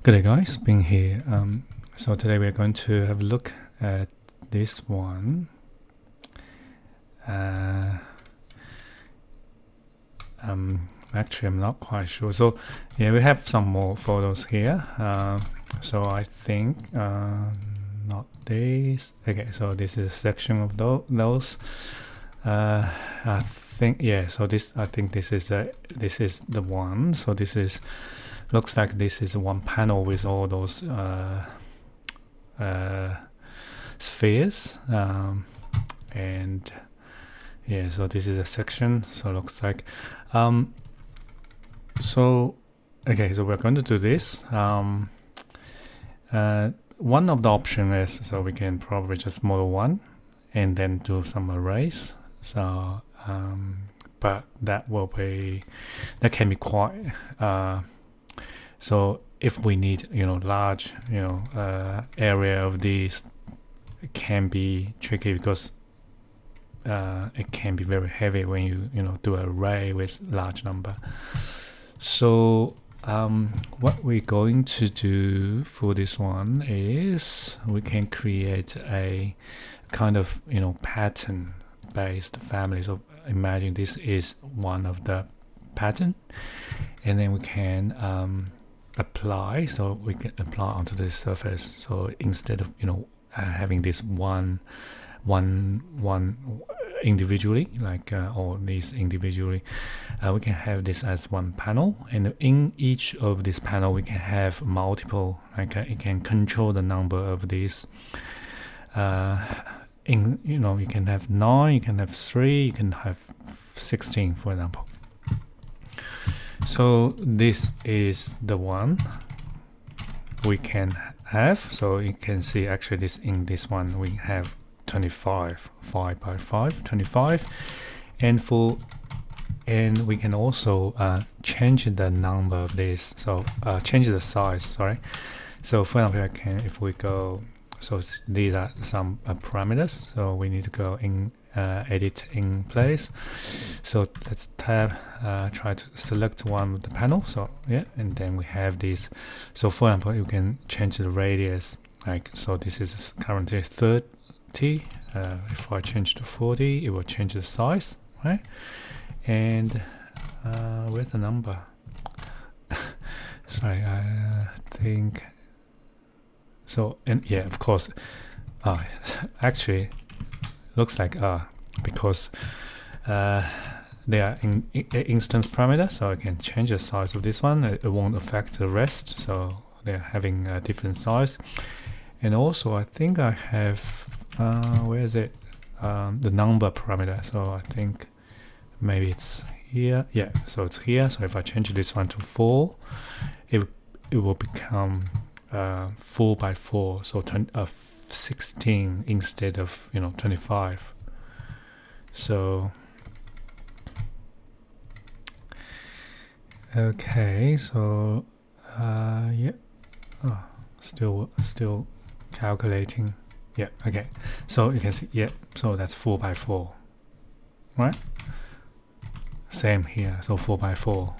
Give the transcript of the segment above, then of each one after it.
Good day guys, being here. So today we're going to have a look at this one. Actually I'm not quite sure. So yeah, we have some more photos here. So I think not these. Okay, so this is a section of those. I think yeah. So I think this is the one. So this is. Looks like this is one panel with all those spheres, and yeah, so this is a section. So it looks like so okay, so we're going to do this. One of the option is, so we can probably just model one and then do some arrays. So but that can be quite so if we need large area of these, it can be tricky because it can be very heavy when you do an array with large number. So what we're going to do for this one is we can create a kind of pattern based family. So imagine this is one of the pattern, and then we can apply, so we can apply onto this surface. So instead of having this one individually, like all these individually, we can have this as one panel, and in each of this panel we can have multiple, like it can control the number of these you can have 9, you can have 3, you can have 16, for example. So this is the one we can have. So you can see actually in this one we have 25, 5 by 5, 25, and we can also change the number of this. So change the size. Sorry. So for example, if we go. So these are some parameters. So we need to go in edit in place. So let's tab, try to select one with the panel. So yeah, and then we have this. So for example, you can change the radius. Like so, this is currently 30. If I change to 40, it will change the size, right? And where's the number? Sorry, I think. So and yeah, of course, actually looks like because they are in instance parameter, so I can change the size of this one. It won't affect the rest, so they're having a different size. And also I think I have where is it, the number parameter. So I think maybe it's here. Yeah, so it's here. So if I change this one to 4, it will become 4 by 4, so 16 instead of 25. So okay, so yeah, still calculating. Yeah, okay, so you can see, yeah, so that's 4 by 4, right? Same here, so 4 by 4.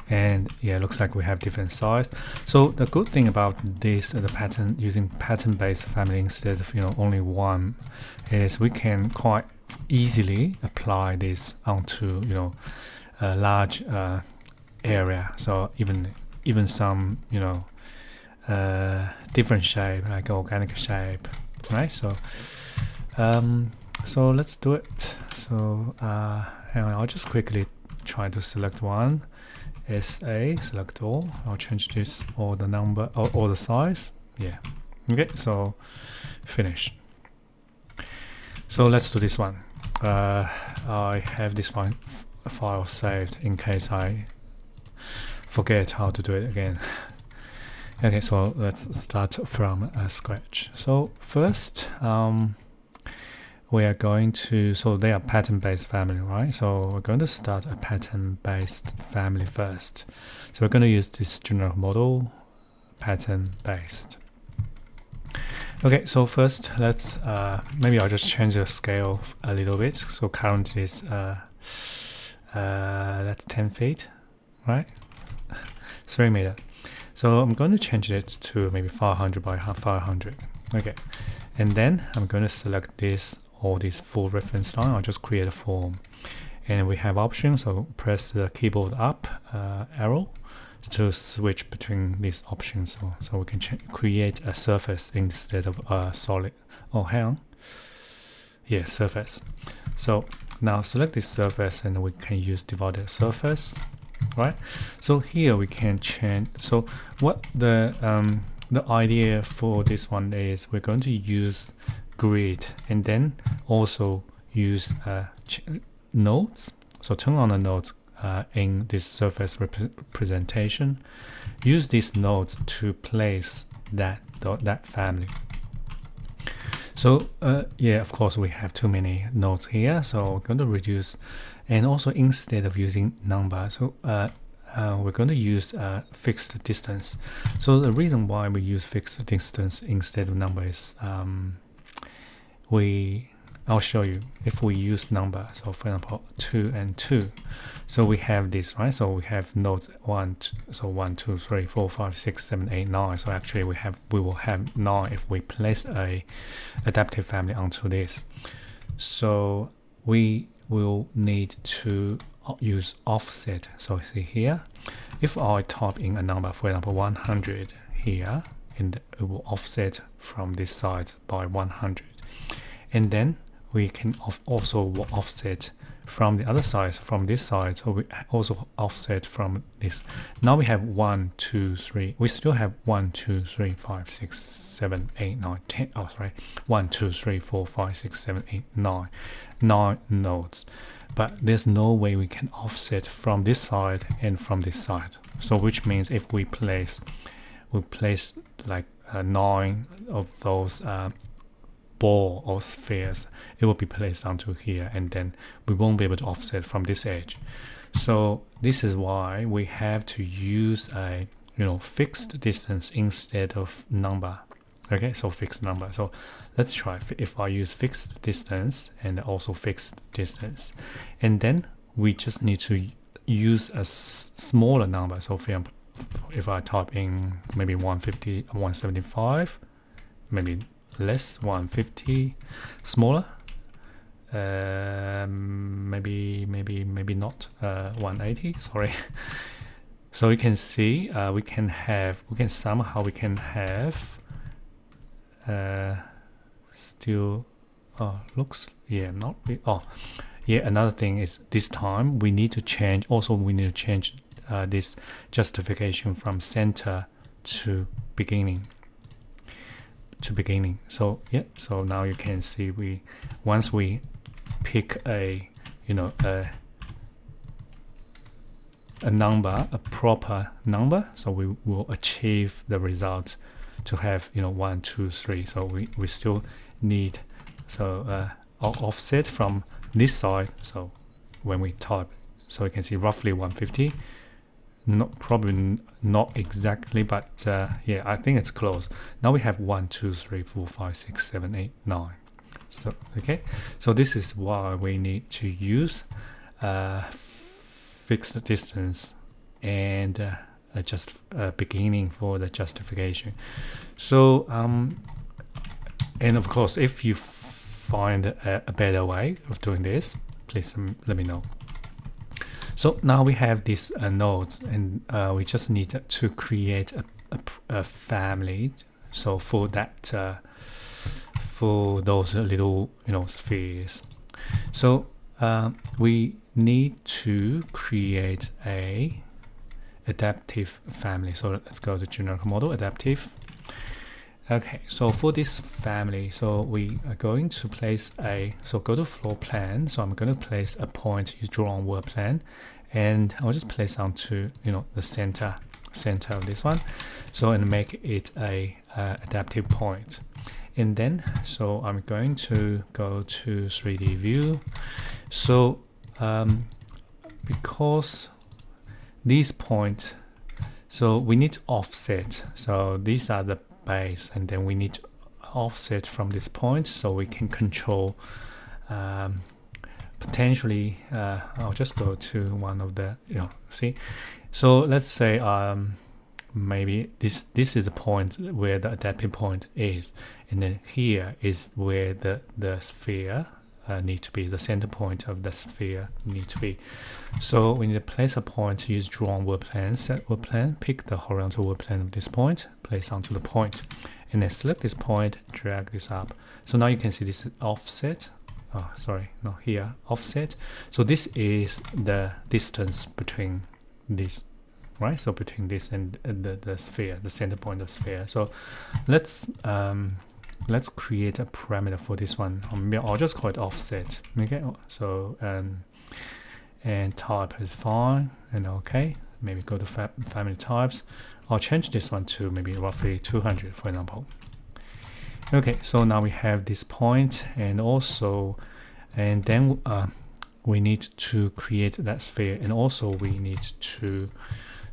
And yeah, looks like we have different size. So the good thing about this, the pattern, using pattern-based family instead of only one, is we can quite easily apply this onto a large area. So even some different shape, like organic shape, right? So so let's do it. So hang on, I'll just quickly try to select one. SA, select all. I'll change this, or the number, or the size. Yeah. Okay, so finish. So let's do this one. I have this file saved in case I forget how to do it again. Okay, so let's start from scratch. So first, we are going to, so they are pattern-based family, right? So we're going to start a pattern-based family first. So we're going to use this general model, pattern-based. Okay, so first let's maybe I'll just change the scale a little bit. So currently it's that's 10 feet, right? 3 meter. So I'm going to change it to maybe 500 by 500. Okay, and then I'm going to select this or this full reference line. I'll just create a form, and we have options. So press the keyboard up arrow to switch between these options. So we can create a surface instead of a solid. Oh, hang on. Yeah, surface. So now select this surface, and we can use divided surface, right? So here we can change. So what the idea for this one is we're going to use grid, and then also use nodes. So turn on the nodes in this surface representation. Use these nodes to place that family. So yeah, of course we have too many nodes here, so we're going to reduce, and also instead of using number, so we're going to use fixed distance. So the reason why we use fixed distance instead of number is I'll show you. If we use number, so for example 2 and 2, so we have this, right? So we have nodes 1, so 1, 2, 3, 4, 5, 6, 7, 8, 9. So actually we will have 9 if we place a adaptive family onto this. So we will need to use offset. So see here, if I type in a number, for example 100 here, and it will offset from this side by 100, and then we can also offset from the other side, from this side. So we also offset from this. Now we have 1, 2, 3. We still have 1, 2, 3, 5, 6, 7, 8, 9, 10. Oh, sorry. 1, 2, 3, 4, 5, 6, 7, 8, 9. 9 nodes. But there's no way we can offset from this side and from this side. So which means if we place like 9 of those ball or spheres, it will be placed onto here, and then we won't be able to offset from this edge. So this is why we have to use a fixed distance instead of number. Okay, so fixed number. So let's try. If I use fixed distance and also fixed distance, and then we just need to use a smaller number. So for example, if I type in maybe 150, 175, maybe less, 150, smaller, maybe not 180, sorry. So you can see we can somehow have still looks, yeah, not big. Oh yeah, another thing is this time we need to change this justification from center to beginning. So yeah, so now you can see once we pick a number, a proper number, so we will achieve the result to have 1, 2, 3. So we still need offset from this side. So when we type, so you can see roughly 150. Probably not exactly, but yeah, I think it's close. Now we have 1, 2, 3, 4, 5, 6, 7, 8, 9. So okay, so this is why we need to use fixed distance and just beginning for the justification. So and of course, if you find a better way of doing this, please let me know. So now we have these nodes, and we just need to create a family. So for that, for those little spheres, so we need to create a adaptive family. So let's go to generic model, adaptive. Okay, so for this family, so we are going to place go to floor plan. So I'm going to place a point you draw on world plan, and I'll just place onto the center of this one, so and make it a adaptive point. And then so I'm going to go to 3D view. So because these points, so we need to offset. So these are the base, and then we need to offset from this point so we can control potentially I'll just go to one of the see. So let's say maybe this is the point where the adaptive point is, and then here is where the sphere need to be, the center point of the sphere need to be. So we need to place a point, use draw on world plan, set world plan, pick the horizontal world plan of this point, place onto the point, and then select this point, drag this up. So now you can see this is offset. Oh, sorry, not here, offset. So this is the distance between this, right? So between this and the sphere, the center point of sphere. So let's create a parameter for this one. I'll just call it offset. Okay, so and type is fine, and okay. Maybe go to family types. I'll change this one to maybe roughly 200, for example. Okay, so now we have this point, and then we need to create that sphere, and also we need to,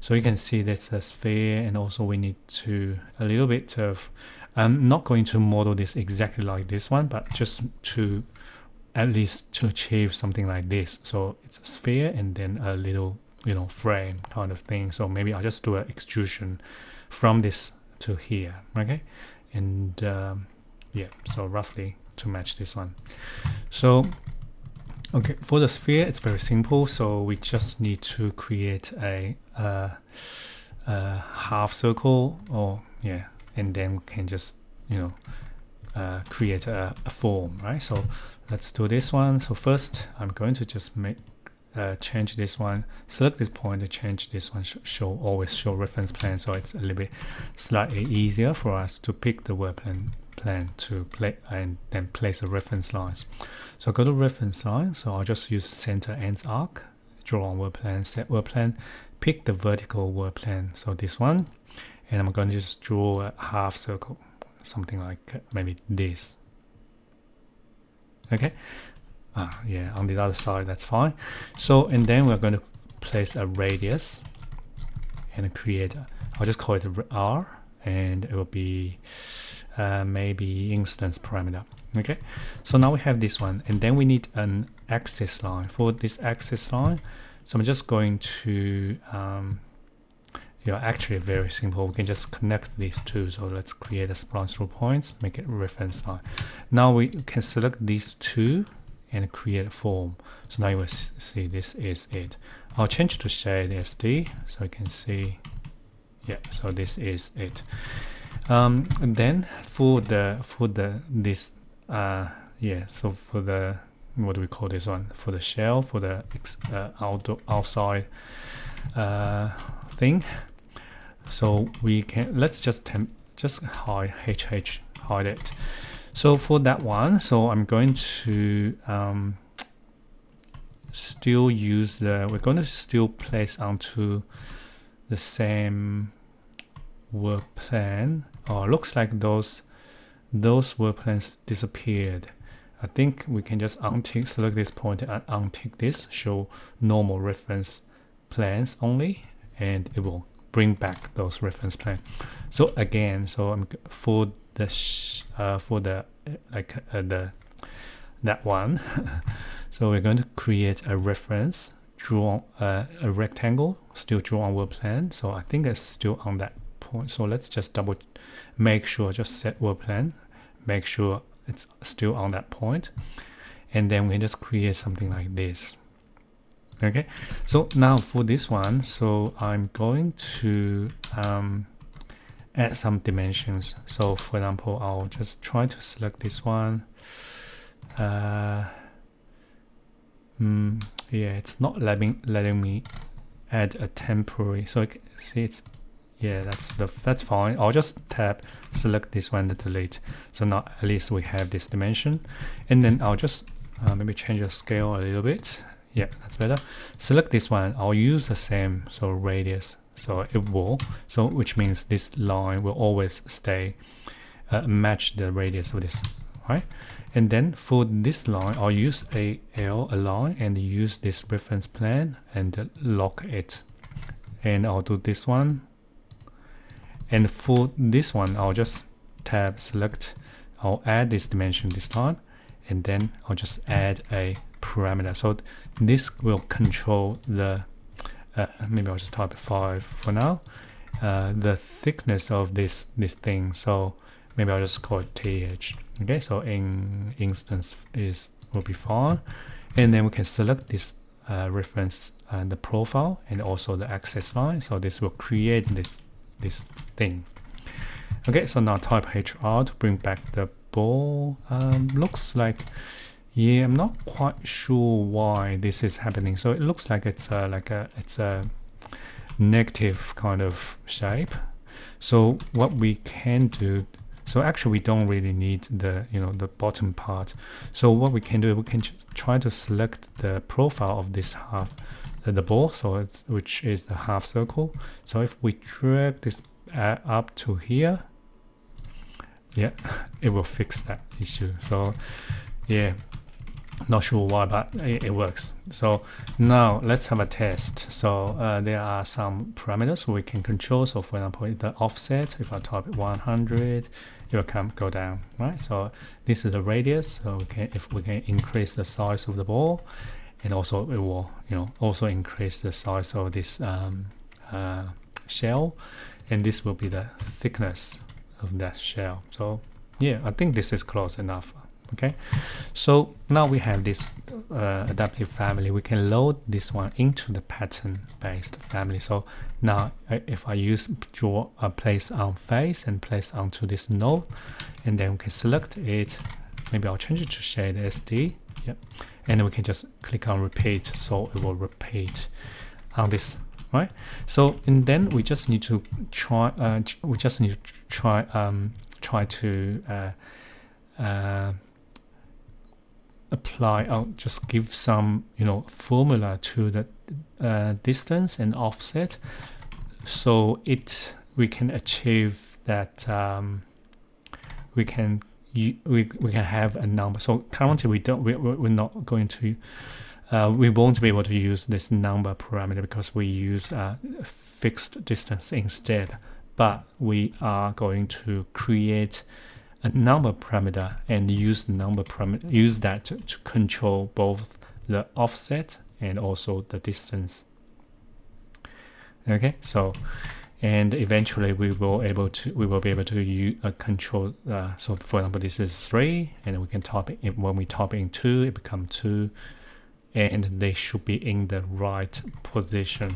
so you can see that's a sphere, and also we need to a little bit of, I'm not going to model this exactly like this one, but just to at least to achieve something like this. So it's a sphere and then a little, you know, frame kind of thing. So maybe I'll just do an extrusion from this to here, okay? And yeah, so roughly to match this one. So okay, for the sphere it's very simple. So we just need to create a half circle, or yeah, and then we can just, you know, create a form, right? So let's do this one. So first I'm going to just make change this one, select this point to change this one, always show reference plan, so it's a little bit slightly easier for us to pick the world plan to play and then place a reference lines. So go to reference line, so I'll just use center ends arc, draw on world plan, set world plan, pick the vertical world plan, so this one, and I'm going to just draw a half circle, something like maybe this. Okay, yeah, on the other side, that's fine. So, and then we're going to place a radius and create, I'll just call it R, and it will be maybe instance parameter. Okay, so now we have this one, and then we need an axis line. For this axis line, so I'm just going to, actually very simple. We can just connect these two. So let's create a splice through points, make it reference line. Now we can select these two and create a form. So now you will see this is it. I'll change to shade SD so you can see. Yeah, so this is it. And then for this so for the, what do we call this one? For the shell, for the outside thing. So we can, let's just hide it. So for that one, so I'm going to still use we're going to still place onto the same work plan. Oh, looks like those work plans disappeared. I think we can just untick, select this point and untick this, show normal reference plans only, and it will bring back those reference plans. So again, so I'm for that one. So we're going to create a reference, draw a rectangle, still draw on world plan. So I think it's still on that point. So let's just make sure, just set world plan, make sure it's still on that point, and then we just create something like this. Okay, so now for this one, so I'm going to add some dimensions. So for example, I'll just try to select this one. Yeah, it's not letting me add a temporary. So see, it's, yeah, that's fine. I'll just select this one and delete. So now at least we have this dimension, and then I'll just maybe change the scale a little bit. Yeah, that's better. Select this one. I'll use the same, so radius. So it will, so which means this line will always stay match the radius of this, right? And then for this line, I'll use a line and use this reference plan and lock it. And I'll do this one. And for this one, I'll just select. I'll add this dimension this time, and then I'll just add a parameter. So this will control the maybe I'll just type 5 for now, the thickness of this thing. So maybe I'll just call it th. Okay, so in instance will be fine, and then we can select this reference and the profile and also the access line. So this will create this thing. Okay, so now type HR to bring back the ball. Looks like, yeah, I'm not quite sure why this is happening. So it looks like it's a negative kind of shape. So what we can do, so actually we don't really need the the bottom part. So what we can do, we can try to select the profile of this half, the ball, so which is the half circle. So if we drag this up to here, yeah, it will fix that issue. So yeah, not sure why, but it works. So now let's have a test. So there are some parameters we can control. So for example, the offset, if I type 100, it will go down, right? So this is the radius. So if we can increase the size of the ball, and also it will also increase the size of this shell, and this will be the thickness of that shell. So yeah, I think this is close enough. Okay, so now we have this adaptive family. We can load this one into the pattern based family. So now if I use draw place on face and place onto this node, and then we can select it, maybe I'll change it to shade SD. Yep, and then we can just click on repeat, so it will repeat on this, right? So and then we just need to try try to apply, just give some formula to the distance and offset, so we can achieve that we can have a number. So currently we're not going to we won't be able to use this number parameter because we use fixed distance instead, but we are going to create a number parameter and use that to control both the offset and also the distance. Okay, so and eventually we will be able to control. So for example, this is 3, and we can type it. When we type in 2, it becomes 2, and they should be in the right position.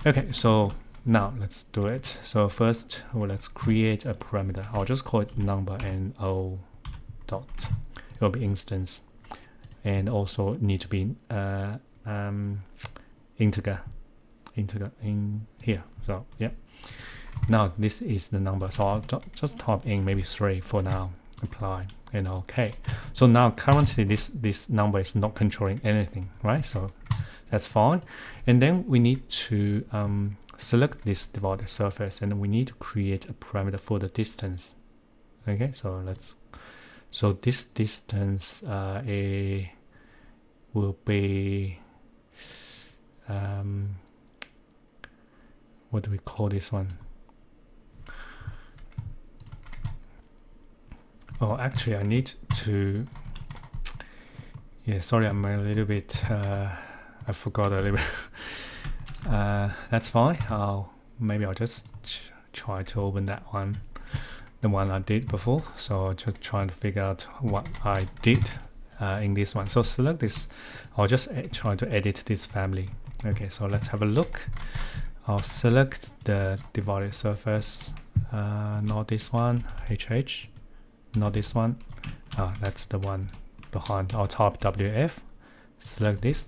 Okay, so now let's do it. So first, let's create a parameter. I'll just call it number and o dot. It will be instance, and also need to be integer in here. So yeah, now this is the number. So I'll just type in maybe 3 for now. Apply and okay. So now currently this number is not controlling anything, right? So that's fine. And then we need to select this divided surface, and we need to create a parameter for the distance. Okay, so this distance will be what do we call this one? Oh, actually I need to, yeah, sorry, I'm a little bit I forgot a little bit. That's fine. Maybe I'll just try to open that one, the one I did before. So just trying to figure out what I did in this one. So select this. I'll just try to edit this family. Okay, so let's have a look. I'll select the divided surface, not this one, HH, not this one. That's the one behind. I'll type WF, select this.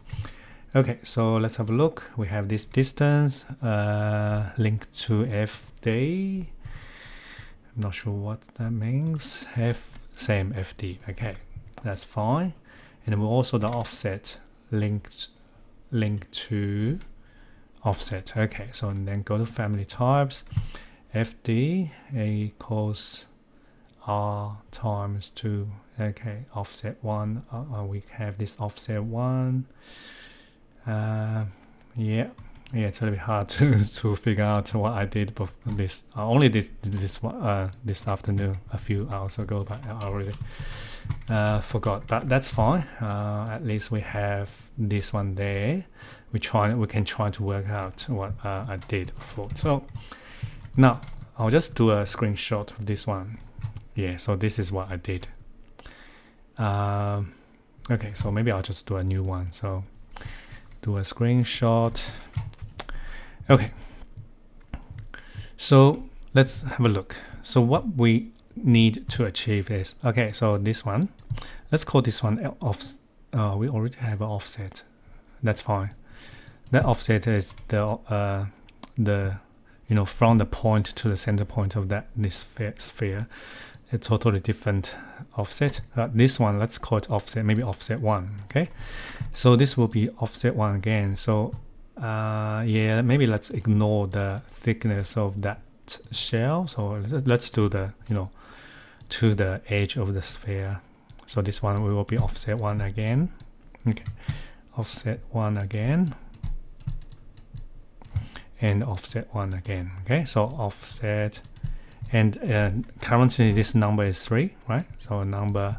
Okay, so let's have a look. We have this distance linked to FD. I'm not sure what that means. Same FD. Okay, that's fine. And then we also the offset linked to offset. Okay, so and then go to family types. FD equals R times 2. Okay, offset 1. We have this offset 1. Yeah, it's a little bit hard to figure out what I did before this. I only did this one this afternoon, a few hours ago, but I already Forgot, but that's fine. At least we have this one there. We can try to work out what I did before. So now I'll just do a screenshot of this one. Yeah, so this is what I did. Okay, so maybe I'll just do a new one. So do a screenshot. Okay, so let's have a look. So what we need to achieve is, okay, so this one, let's call this one off. We already have an offset. That's fine. That offset is the from the point to the center point of this sphere, a totally different offset. This one, let's call it offset, maybe offset 1. Okay, so this will be offset 1 again. So yeah, maybe let's ignore the thickness of that shell. So let's do the to the edge of the sphere. So this one will be offset 1 again. Okay, offset 1 again, and offset 1 again. Okay, so offset, and currently this number is 3, right? So number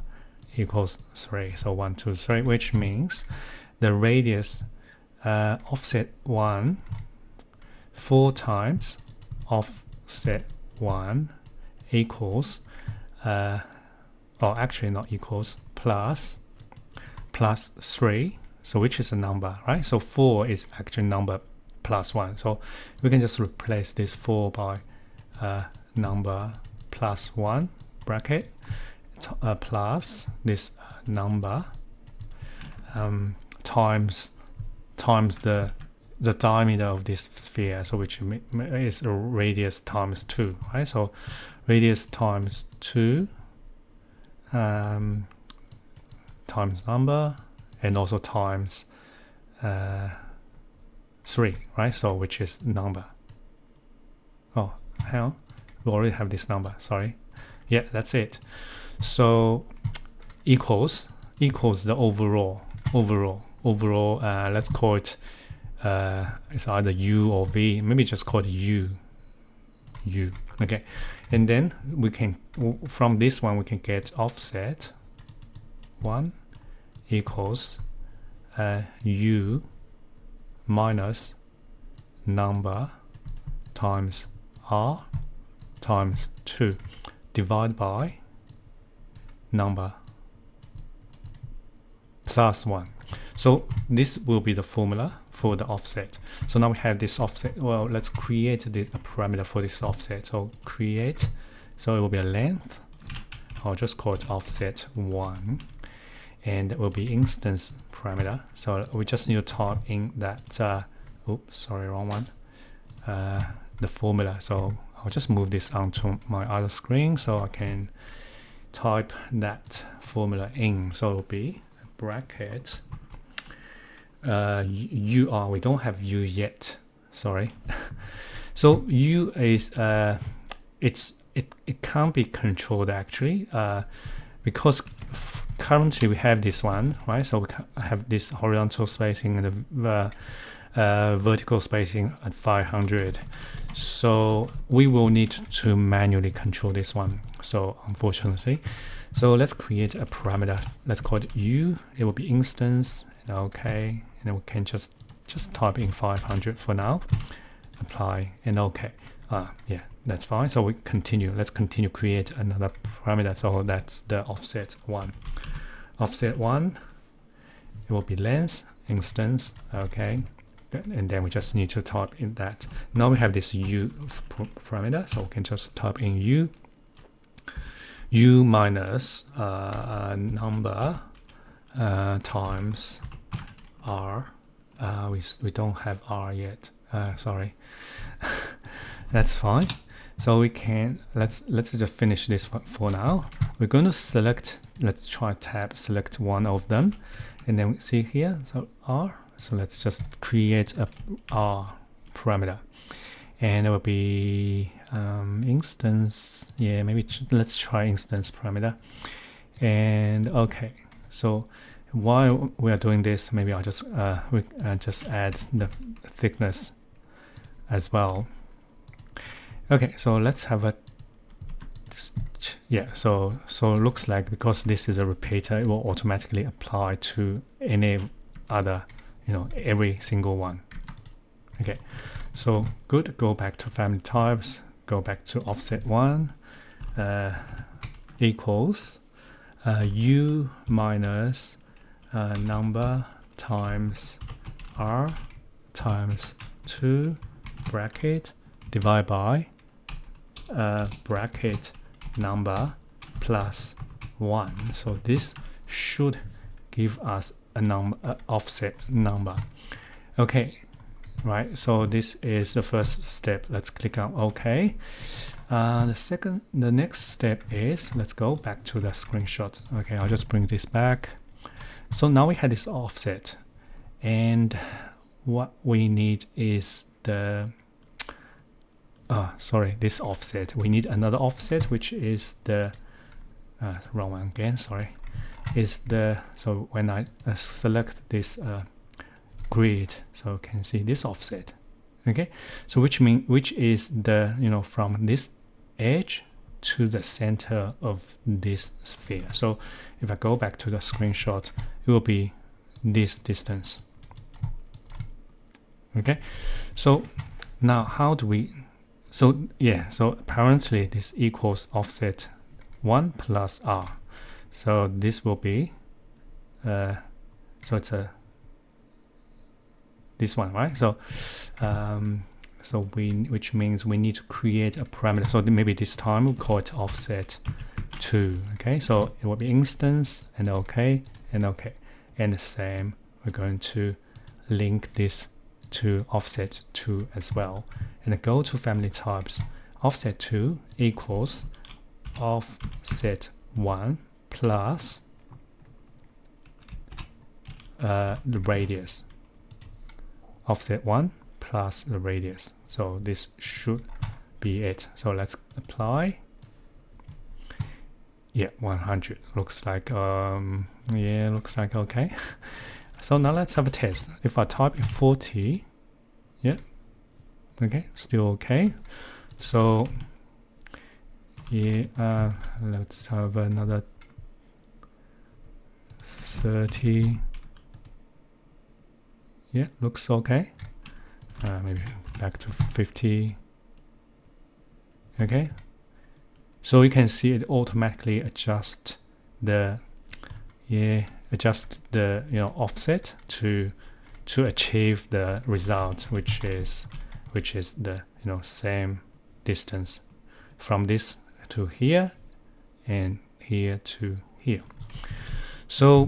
equals 3. So 1, 2, 3, which means the radius offset 1 4 times offset 1 equals actually not equals, plus 3, so which is a number, right? So 4 is actually number plus 1, so we can just replace this 4 by number plus 1 bracket plus this number times the diameter of this sphere, so which is radius times 2, right? So radius times 2 times number, and also times 3, right? So which is number. Oh, hang on, we already have this number, sorry. Yeah, that's it. So equals the overall, let's call it it's either U or V, maybe just call it U. Okay, and then we can, from this one we can get offset 1 equals U minus number times R times 2 divided by number plus 1. So this will be the formula for the offset. So now we have this offset. Well, let's create a parameter for this offset. So create, so it will be a length. I'll just call it offset 1, and it will be instance parameter. So we just need to type in that oops, sorry, wrong one, the formula. So I'll just move this onto my other screen so I can type that formula in. So it will be bracket UR, we don't have U yet, sorry. So U is it can't be controlled actually, because currently we have this one, right? So we have this horizontal spacing and the vertical spacing at 500. So we will need to manually control this one, so unfortunately. So let's create a parameter. Let's call it U. It will be instance. Okay, and then we can just type in 500 for now. Apply and okay. Yeah, that's fine. So we continue. Let's continue create another parameter. So that's the offset 1. Offset 1. It will be length instance. Okay, and then we just need to type in that. Now we have this U parameter, so we can just type in U minus number times R. We don't have R yet. Sorry. That's fine. So we can let's just finish this for now. We're going to select. Let's try tab select one of them, and then we see here. So R. So let's just create a R parameter, and it will be instance. Yeah, maybe let's try instance parameter. And okay, so while we are doing this, maybe I'll just just add the thickness as well. Okay, so let's have a yeah, so it looks like because this is a repeater, it will automatically apply to any other, every single one. Okay, so good. Go back to family types, go back to offset 1, equals u minus number times r times 2 bracket divide by bracket number plus 1. So this should give us a number, offset number. Okay, right, so this is the first step. Let's click on OK. The next step is, let's go back to the screenshot. Okay, I'll just bring this back. So now we had this offset, and what we need is the this offset. We need another offset, which is the wrong one again, sorry, is the, so when I select this grid, so you can see this offset. Okay, so which is the, from this edge to the center of this sphere. So if I go back to the screenshot, it will be this distance. Okay, so now how do we, so apparently this equals offset 1 plus r. So this will be so it's this one, right? So which means we need to create a parameter. So maybe this time we'll call it offset 2. Okay, so it will be instance and OK and OK, and the same, we're going to link this to offset 2 as well, and go to family types. Offset 2 equals offset 1 plus the radius. Offset 1 plus the radius. So this should be it. So let's apply. Yeah, 100 looks like looks like okay. So now let's have a test. If I type in 40, yeah, okay, still okay. So yeah, let's have another 30. Yeah, looks okay. Maybe back to 50. Okay, so you can see it automatically adjust the offset to achieve the result, which is the same distance from this to here and here to here. So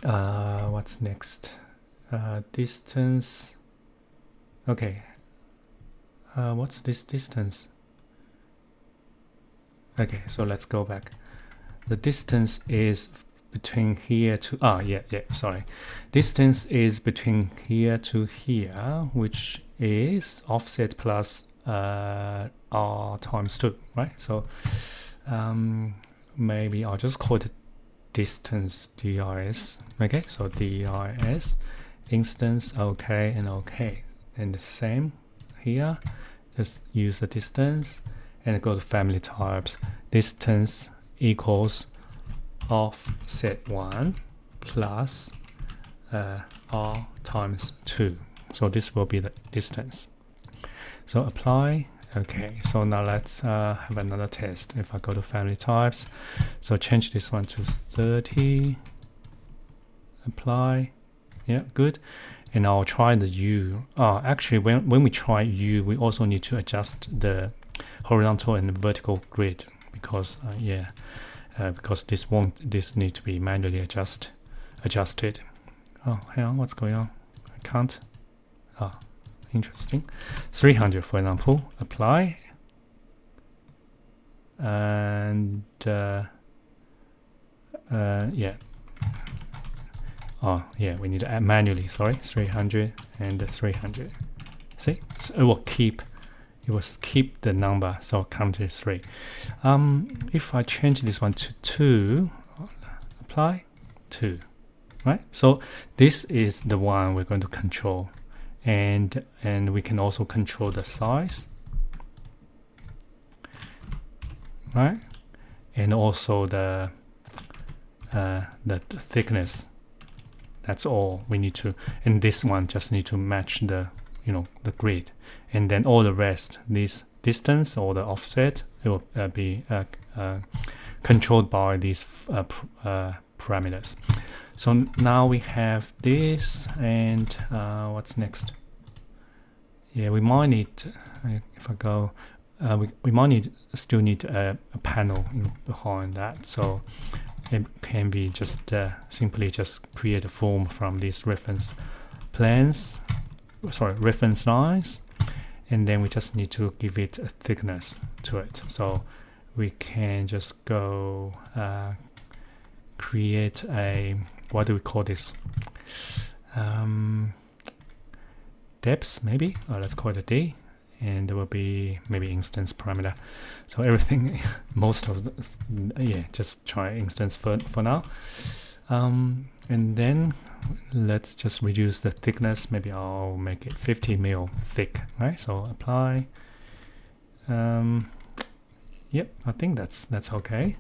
what's next? Distance. Okay, what's this distance? Okay, so let's go back. The distance is between here to sorry, distance is between here to here, which is offset plus r times 2, right? So maybe I'll just call it distance DRS. Okay, so DRS instance, okay and okay, and the same here, just use the distance and go to family types. Distance equals offset 1 plus r times 2. So this will be the distance. So apply. Okay, so now let's have another test. If I go to family types, so change this one to 30, apply. Yeah, good. And I'll try the U. Actually, when we try U, we also need to adjust the horizontal and vertical grid, because because this need to be manually adjusted. Oh, hang on, what's going on? I can't. Interesting. 300, for example, apply, and yeah. We need to add manually. Sorry, 300 and 300. See, so it will keep the number. So count is 3. If I change this one to 2, apply 2, right? So this is the one we're going to control, and we can also control the size, right? and also the thickness. That's all we need to, and this one just need to match the the grid, and then all the rest, this distance or the offset, it will be controlled by these parameters. So now we have this, and what's next? Yeah, we might need, if I go, we might still need a panel behind that. So it can be just simply just create a form from these reference lines, and then we just need to give it a thickness to it. So we can just go create a, what do we call this, depth maybe, or let's call it a D, and there will be maybe instance parameter. So everything, most of the, just try instance for now, and then let's just reduce the thickness. Maybe I'll make it 50 mil thick, right? So apply. Yep, I think that's okay.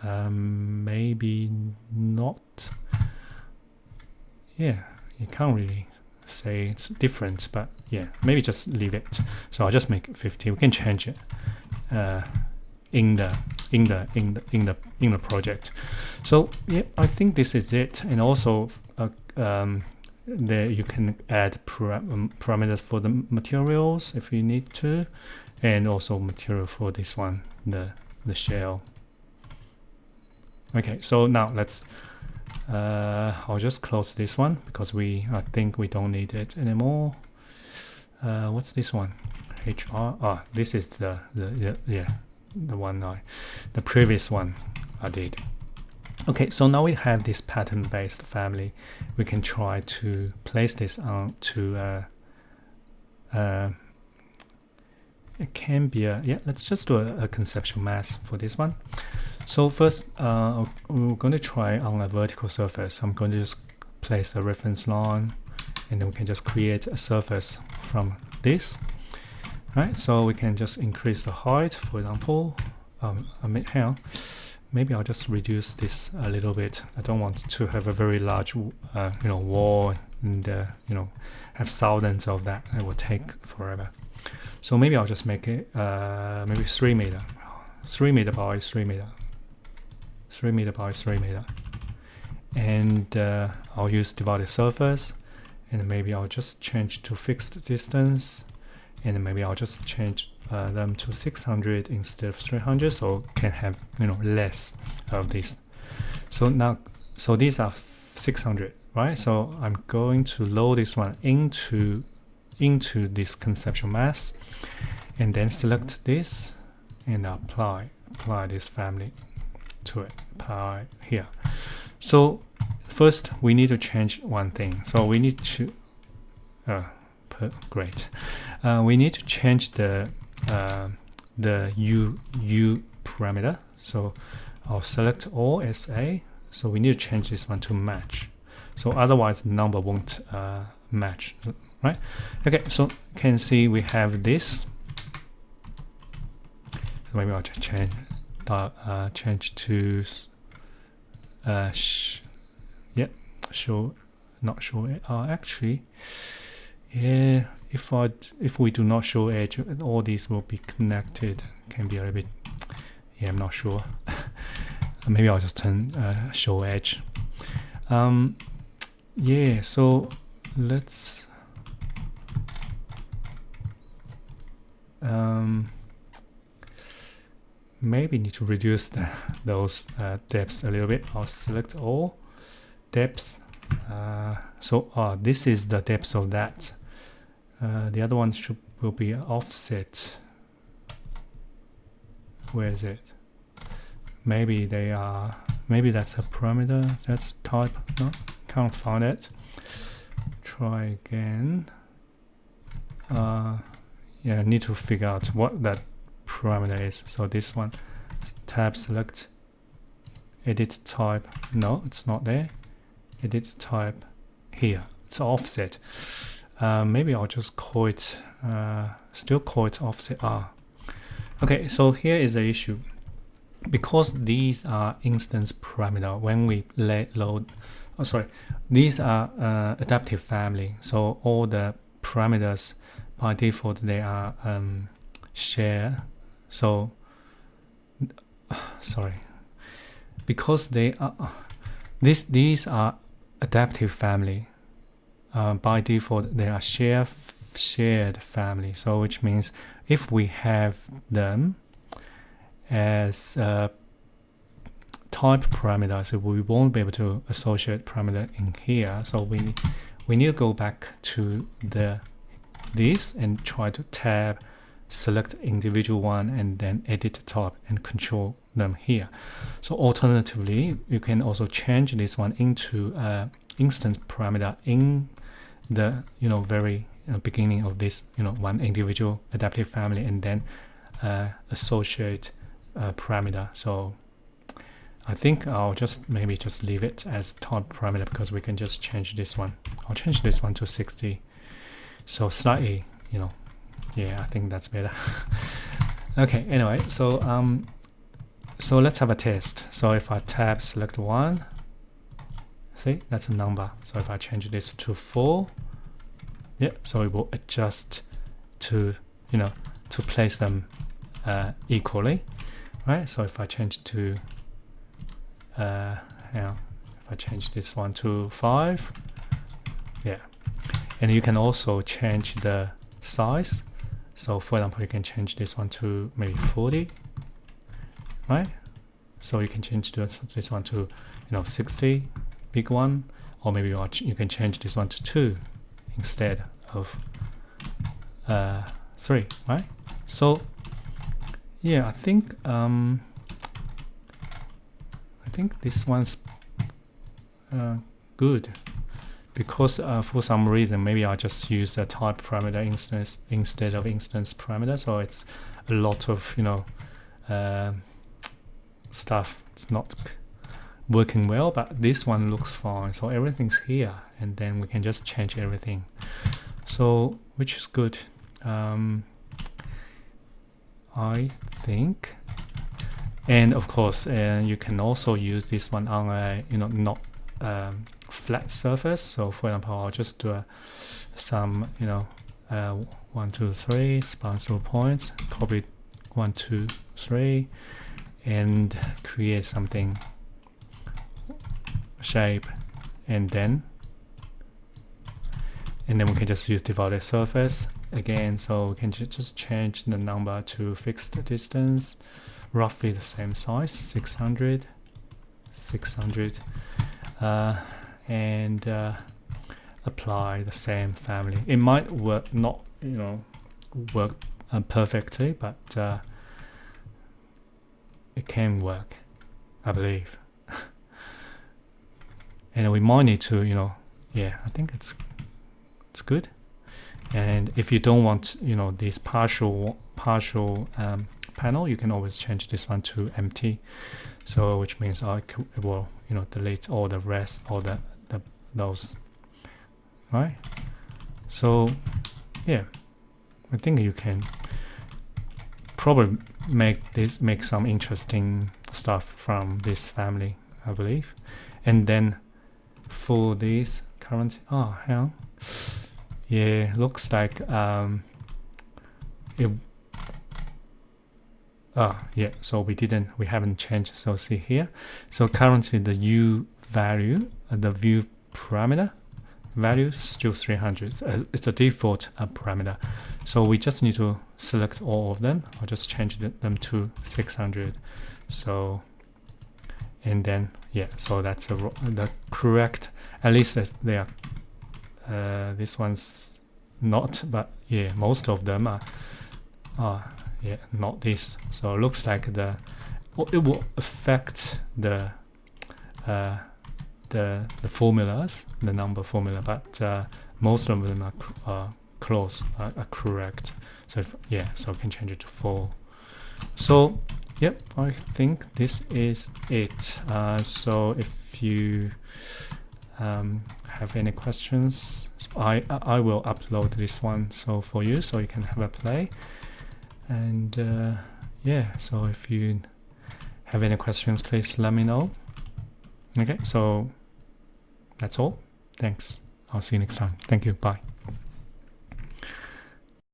Maybe not. Yeah, you can't really say it's different, but yeah, maybe just leave it. So I'll just make it 50. We can change it in the project. So yeah, I think this is it. And also there you can add parameters for the materials if you need to, and also material for this one, the shell. Okay, so now let's I'll just close this one because I think we don't need it anymore. What's this one? HR. This is the one the previous one I did. Okay, so now we have this pattern-based family. We can try to place this on to it can be let's just do a conceptual mask for this one. So first we're going to try on a vertical surface. I'm going to just place a reference line, and then we can just create a surface from this. Right, so we can just increase the height, for example. Hang on. Maybe I'll just reduce this a little bit. I don't want to have a very large wall and have thousands of that. It will take forever. So maybe I'll just make it maybe 3 meter, 3 meter by 3 meter, 3 meter by 3 meter, and I'll use divided surface, and maybe I'll just change to fixed distance, and maybe I'll just change them to 600 instead of 300, so can have less of this. So now, so these are 600, right? So I'm going to load this one into this conceptual mask, and then select this and apply this family to it. Apply here. So first we need to change one thing. So we need to great. We need to change the U parameter. So I'll select all SA. So we need to change this one to match. So otherwise the number won't match, right? Okay, so you can see we have this. So maybe I'll change to not show it. Actually, yeah. If we do not show edge, all these will be connected. Can be a little bit. Yeah, I'm not sure. Maybe I'll just turn show edge. Yeah. So let's. Maybe need to reduce those depths a little bit. I'll select all depth. So this is the depth of that. The other one will be offset. Where is it? Maybe they are. Maybe that's a parameter. That's type. No, can't find it. Try again. Yeah, I need to figure out what that parameter is. So this one, tab select, edit type. No, it's not there. Edit type here. It's offset. Maybe I'll just call it. Still call it offset. Okay, so here is the issue. Because these are instance parameter, when we load, these are adaptive family. So all the parameters by default they are share. So because they are these are adaptive family. By default they are shared family. So which means if we have them as type parameters, so we won't be able to associate parameter in here. So we need to go back to this and try to tab, select individual one, and then edit the type and control them here. So alternatively, you can also change this one into instance parameter in the very beginning of this one individual adaptive family, and then associate parameter. So I think I'll maybe just leave it as type parameter because we can just change this one. I'll change this one to 60. So slightly, yeah, I think that's better. Okay, anyway, so let's have a test. So if I tab select one, see, that's a number. So if I change this to 4, yeah, so it will adjust to to place them equally, right? So if I change to if I change this one to 5, yeah, and you can also change the size. So for example, you can change this one to maybe 40, right? So you can change this one to 60, big one, or maybe you can change this one to 2 instead of 3, right? So yeah, I think this one's good, because for some reason maybe I just use a type parameter instance instead of instance parameter, so it's a lot of stuff. It's not working well, but this one looks fine. So everything's here, and then we can just change everything. So which is good. I think. And of course, you can also use this one on a not flat surface. So for example, I'll just do some 1, 2, 3 span through points, copy 1, 2, 3, and create something shape, and then we can just use divided surface again. So we can just change the number to fixed distance, roughly the same size, 600, and apply the same family. It might work not work perfectly, but it can work, I believe. And we might need to yeah, I think it's good. And if you don't want this partial panel, you can always change this one to empty. So which means I will delete all the rest, all those, right? So yeah, I think you can probably make some interesting stuff from this family, I believe. And then for this current, hang on, yeah, looks like yeah, so we haven't changed. So see here, so currently the U value, the view parameter value is still 300. It's a default parameter, so we just need to select all of them. I'll just change them to 600. So and then yeah, so that's the correct, at least they are this one's not, but yeah, most of them are yeah, not this. So it looks like it will affect the formulas, the number formula, but most of them are close, are correct. So so I can change it to 4. So yep, I think this is it. So if you have any questions, I will upload this one for you, so you can have a play. And yeah, so if you have any questions, please let me know. Okay, so that's all. Thanks. I'll see you next time. Thank you. Bye.